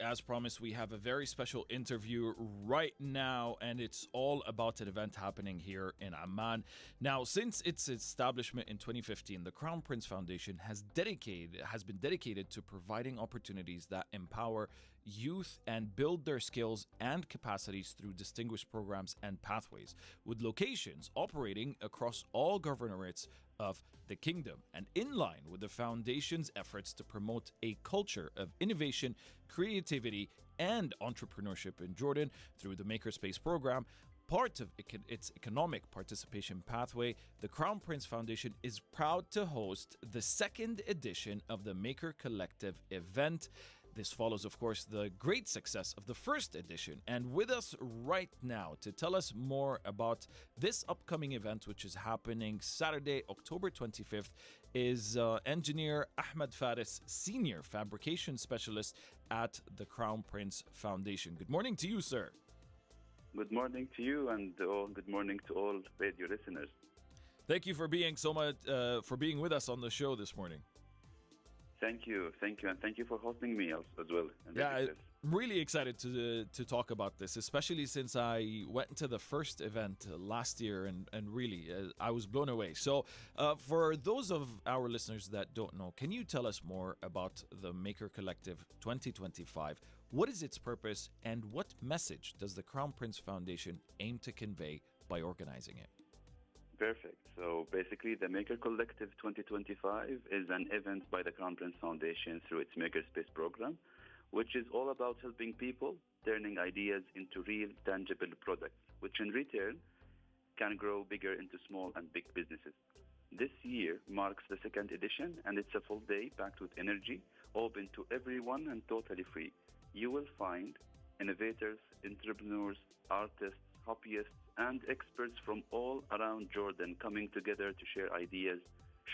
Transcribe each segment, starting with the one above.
as promised, we have a very special interview right now, and it's all about an event happening here in Amman. Now, since its establishment in 2015, the Crown Prince Foundation has been dedicated to providing opportunities that empower youth and build their skills and capacities through distinguished programs and pathways, with locations operating across all governorates of the kingdom, and in line with the foundation's efforts to promote a culture of innovation, creativity, and entrepreneurship in Jordan through the Makerspace program. Part of its economic participation pathway, the Crown Prince Foundation is proud to host the second edition of the Maker Collective event. This follows, of course, the great success of the first edition. And with us right now to tell us more about this upcoming event, which is happening Saturday, October 25th, is engineer Ahmad Fares, Senior Fabrication Specialist at the Crown Prince Foundation. Good morning to you, sir. Good morning to you, and good morning to all radio listeners. Thank you for being being with us on the show this morning. Thank you, and thank you for hosting me as well. Yeah, I'm really excited to talk about this, especially since I went to the first event last year, and really, I was blown away. So, for those of our listeners that don't know, can you tell us more about the Maker Collective 2025? What is its purpose, and what message does the Crown Prince Foundation aim to convey by organizing it? Perfect. So basically, the Maker Collective 2025 is an event by the Crown Prince Foundation through its Makerspace program, which is all about helping people turning ideas into real, tangible products, which in return can grow bigger into small and big businesses. This year marks the second edition, and it's a full day packed with energy, open to everyone and totally free. You will find innovators, entrepreneurs, artists, hobbyists, and experts from all around Jordan coming together to share ideas,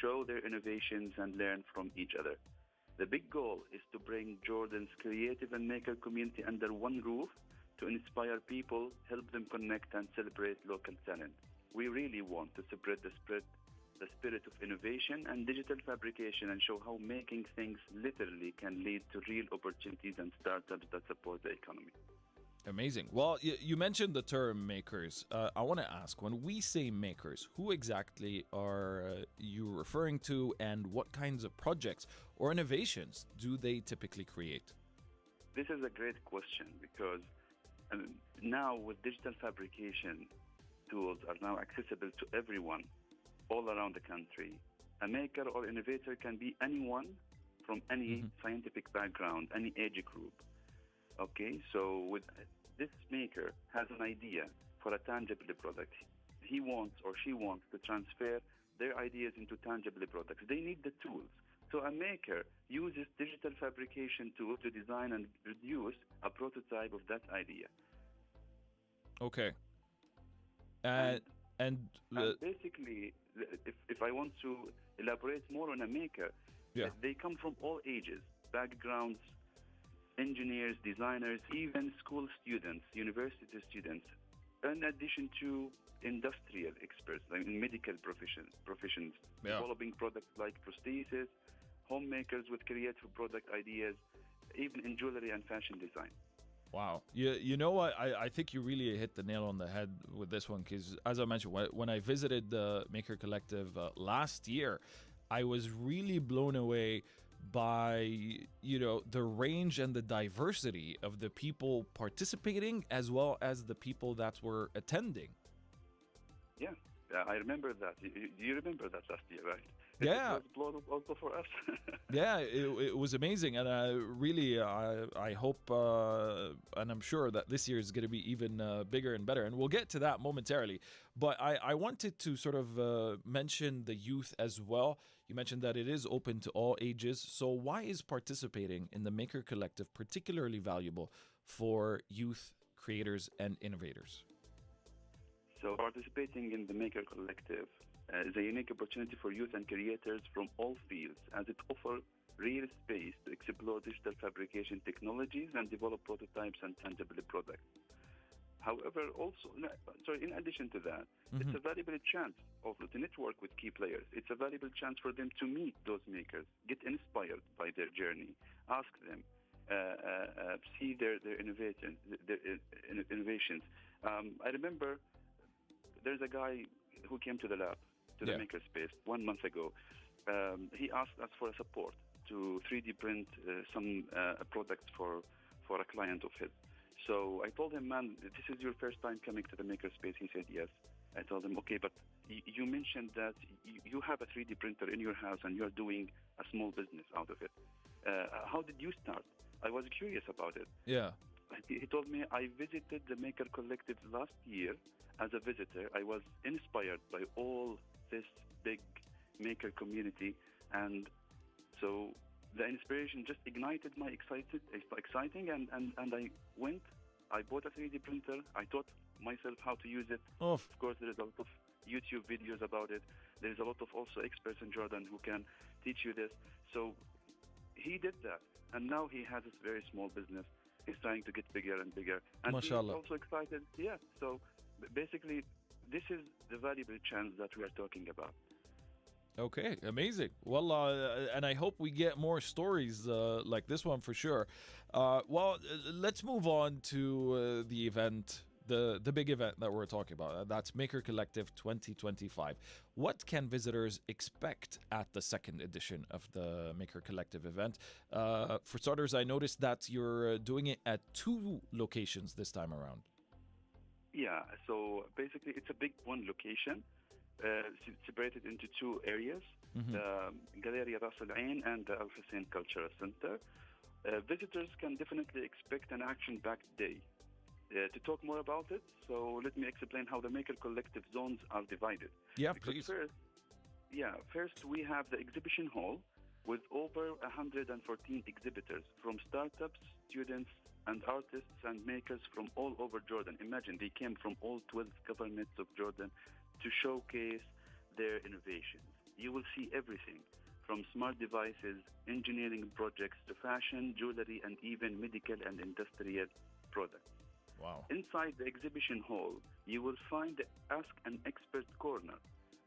show their innovations, and learn from each other. The big goal is to bring Jordan's creative and maker community under one roof to inspire people, help them connect, and celebrate local talent. We really want to spread the spirit of innovation and digital fabrication and show how making things literally can lead to real opportunities and startups that support the economy. Amazing. Well, you mentioned the term makers. I want to ask, when we say makers, who exactly are you referring to, and what kinds of projects or innovations do they typically create? This is a great question because now with digital fabrication tools are now accessible to everyone all around the country. A maker or innovator can be anyone from any scientific background, any age group. Okay, so with this maker has an idea for a tangible product. He wants or she wants to transfer their ideas into tangible products. They need the tools. So a maker uses digital fabrication tools to design and produce a prototype of that idea. Okay. And basically, if I want to elaborate more on a maker, they come from all ages, backgrounds, engineers, designers, even school students, university students, in addition to industrial experts, like medical professions, developing products like prosthesis, homemakers with creative product ideas, even in jewelry and fashion design. Wow. You know what? I think you really hit the nail on the head with this one, because as I mentioned, when I visited the Maker Collective last year, I was really blown away by, the range and the diversity of the people participating as well as the people that were attending. Yeah, I remember that. You remember that last year, right? Yeah. It was blown up also for us. Yeah, it was amazing. And I hope and I'm sure that this year is going to be even bigger and better. And we'll get to that momentarily. But I wanted to sort of mention the youth as well. You mentioned that it is open to all ages. So why is participating in the Maker Collective particularly valuable for youth creators and innovators? So participating in the Maker Collective is a unique opportunity for youth and creators from all fields, as it offers real space to explore digital fabrication technologies and develop prototypes and tangible products. However, in addition to that, it's a valuable chance also to network with key players. It's a valuable chance for them to meet those makers, get inspired by their journey, ask them, see their innovations. I remember there's a guy who came to the lab, to the makerspace 1 month ago. He asked us for support to 3D print some products for a client of his. So I told him, man, this is your first time coming to the makerspace. He said yes. I told him, okay, but you mentioned that you have a 3D printer in your house and you're doing a small business out of it. How did you start? I was curious about it. Yeah. He told me, I visited the Maker Collective last year as a visitor. I was inspired by all this big maker community, and so the inspiration just ignited my exciting, and I went. I bought a 3D printer. I taught myself how to use it. Of course, there is a lot of YouTube videos about it. There is a lot of also experts in Jordan who can teach you this. So he did that, and now he has a very small business. He's trying to get bigger and bigger, and Mashallah. he's also excited. Yeah. So basically, this is the valuable chance that we are talking about. Okay, amazing. Well, and I hope we get more stories like this one for sure. Let's move on to the event, the big event that we're talking about. That's Maker Collective 2025. What can visitors expect at the second edition of the Maker Collective event? For starters, I noticed that you're doing it at 2 locations this time around. Yeah, so basically it's a big one location. Separated into 2 areas, Galleria Al-Ain and the Hussein Cultural Center. Visitors can definitely expect an action-packed day. To talk more about it, so let me explain how the Maker Collective zones are divided. Yeah, because please. First we have the exhibition hall with over 114 exhibitors from startups, students, and artists and makers from all over Jordan. Imagine, they came from all 12 governments of Jordan to showcase their innovations. You will see everything from smart devices, engineering projects, to fashion, jewelry, and even medical and industrial products. Wow. Inside the exhibition hall, you will find the Ask an Expert Corner,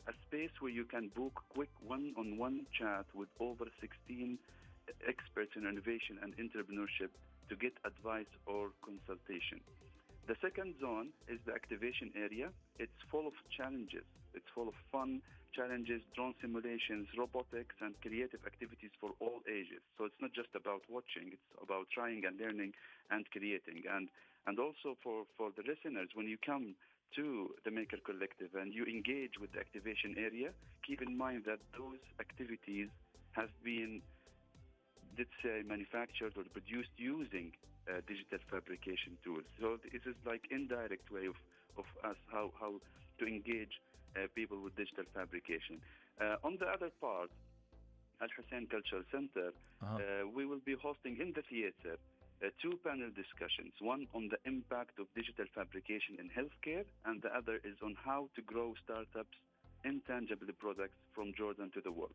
a space where you can book quick one-on-one chat with over 16 experts in innovation and entrepreneurship to get advice or consultation. The second zone is the activation area. It's full of challenges. It's full of fun challenges, drone simulations, robotics, and creative activities for all ages. So it's not just about watching, it's about trying and learning and creating. And also for the listeners, when you come to the Maker Collective and you engage with the activation area, keep in mind that those activities have been, let's say, manufactured or produced using digital fabrication tools. So this is like indirect way of us how to engage people with digital fabrication. On the other part, Al-Hussein Cultural Center, we will be hosting in the theater 2 panel discussions, one on the impact of digital fabrication in healthcare, and the other is on how to grow startups' intangible products from Jordan to the world.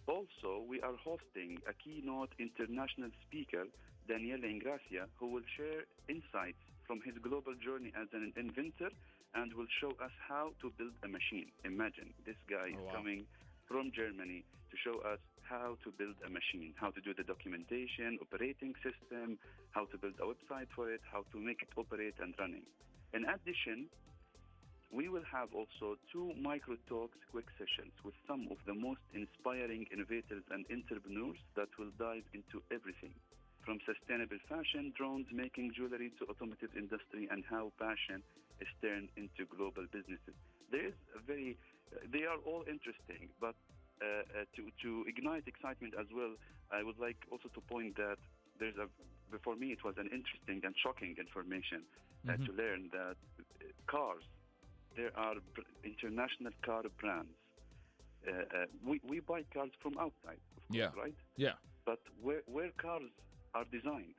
Also, we are hosting a keynote international speaker, Daniele Ingracia, who will share insights from his global journey as an inventor and will show us how to build a machine. Imagine, this guy is coming from Germany to show us how to build a machine, how to do the documentation, operating system, how to build a website for it, how to make it operate and running. In addition, we will have also 2 micro talks, quick sessions with some of the most inspiring innovators and entrepreneurs that will dive into everything, from sustainable fashion, drones, making jewelry, to automotive industry, and how passion is turned into global businesses. They are all interesting, but to ignite excitement as well, I would like also to point that for me it was an interesting and shocking information to learn that cars, there are international car brands. We buy cars from outside, of course, right? Yeah. But where cars are designed,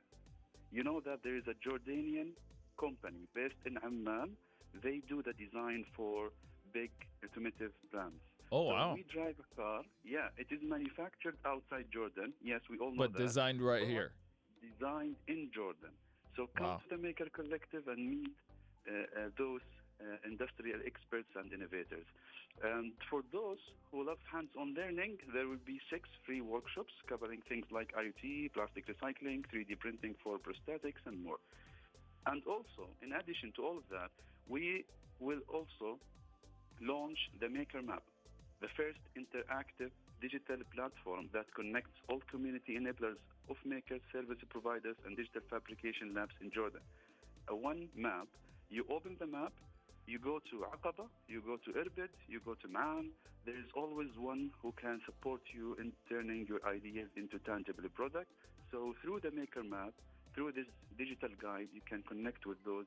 you know that there is a Jordanian company based in Amman. They do the design for big automotive brands. Oh, so wow. We drive a car. Yeah, it is manufactured outside Jordan. Yes, we all know but that. But designed right here. Designed in Jordan. So come to the Maker Collective and meet those industrial experts and innovators. And for those who love hands-on learning, there will be 6 free workshops covering things like IoT, plastic recycling, 3D printing for prosthetics, and more. And also, in addition to all of that, we will also launch the Maker Map, the first interactive digital platform that connects all community enablers of makers, service providers, and digital fabrication labs in Jordan. A one map. You open the map, you go to Aqaba, you go to Irbid, you go to Man. There is always one who can support you in turning your ideas into tangible product. So through the Maker Map, through this digital guide, you can connect with those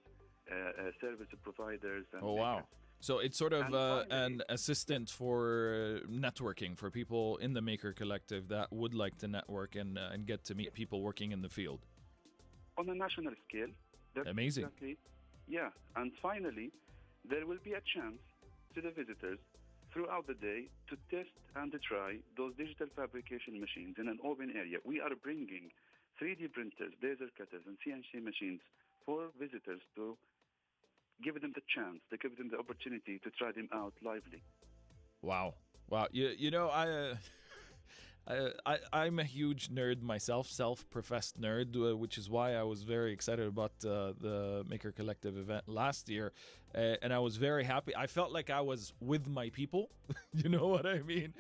service providers and Oh, wow. makers. So it's sort of And finally, an assistant for networking for people in the Maker Collective that would like to network and get to meet people working in the field. on a national scale. That's Amazing. Exactly. Yeah. And finally, there will be a chance to the visitors throughout the day to test and to try those digital fabrication machines in an open area. We are bringing 3D printers, laser cutters, and CNC machines for visitors to give them the chance, to give them the opportunity to try them out lively. Wow. Wow. You know, I'm a huge nerd myself, self-professed nerd, which is why I was very excited about the Maker Collective event last year. And I was very happy. I felt like I was with my people. You know what I mean?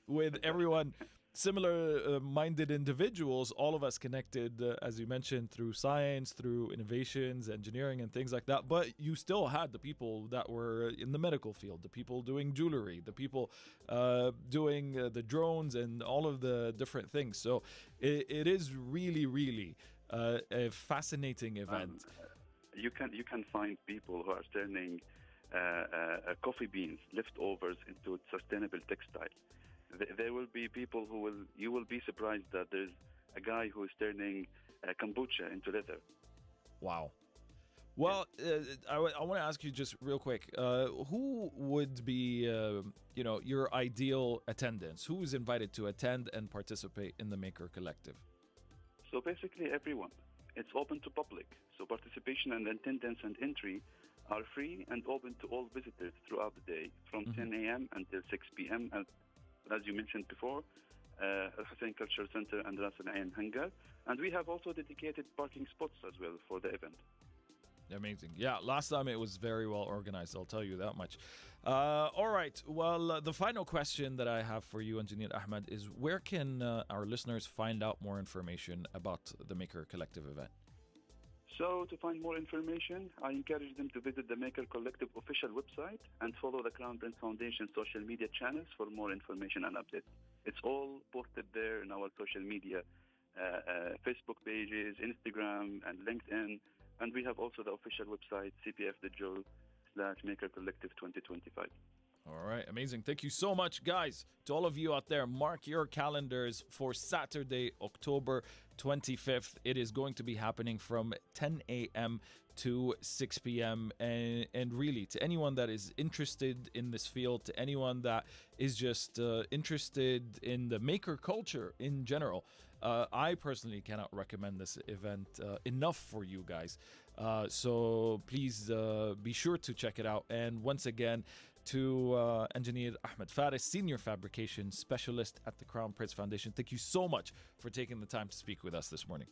With everyone, similar minded individuals, all of us connected, as you mentioned, through science, through innovations, engineering, and things like that. But you still had the people that were in the medical field, the people doing jewelry, the people doing the drones and all of the different things. So it is really, really a fascinating event. You can find people who are turning coffee beans, leftovers, into sustainable textile. There will be people you will be surprised that there's a guy who is turning kombucha into leather. Wow. Well, I want to ask you just real quick, who would be, your ideal attendance? Who is invited to attend and participate in the Maker Collective? So basically everyone. It's open to public. So participation and attendance and entry are free and open to all visitors throughout the day from 10 a.m. until 6 p.m. As you mentioned before, Hussein Cultural Center and Al-Ain Hangar. And we have also dedicated parking spots as well for the event. Amazing. Yeah, last time it was very well organized, I'll tell you that much. All right. Well, the final question that I have for you, Engineer Ahmad, is where can our listeners find out more information about the Maker Collective event? So to find more information, I encourage them to visit the Maker Collective official website and follow the Crown Prince Foundation social media channels for more information and updates. It's all posted there in our social media, Facebook pages, Instagram, and LinkedIn. And we have also the official website, cpf.jo/Maker Collective 2025. All right, amazing. Thank you so much, guys. To all of you out there, mark your calendars for Saturday, October 25th. It is going to be happening from 10 a.m. to 6 p.m. And really, to anyone that is interested in this field, to anyone that is just interested in the maker culture in general, I personally cannot recommend this event enough for you guys. So please be sure to check it out. And once again, to Engineer Ahmad Fares, Senior Fabrication Specialist at the Crown Prince Foundation, thank you so much for taking the time to speak with us this morning.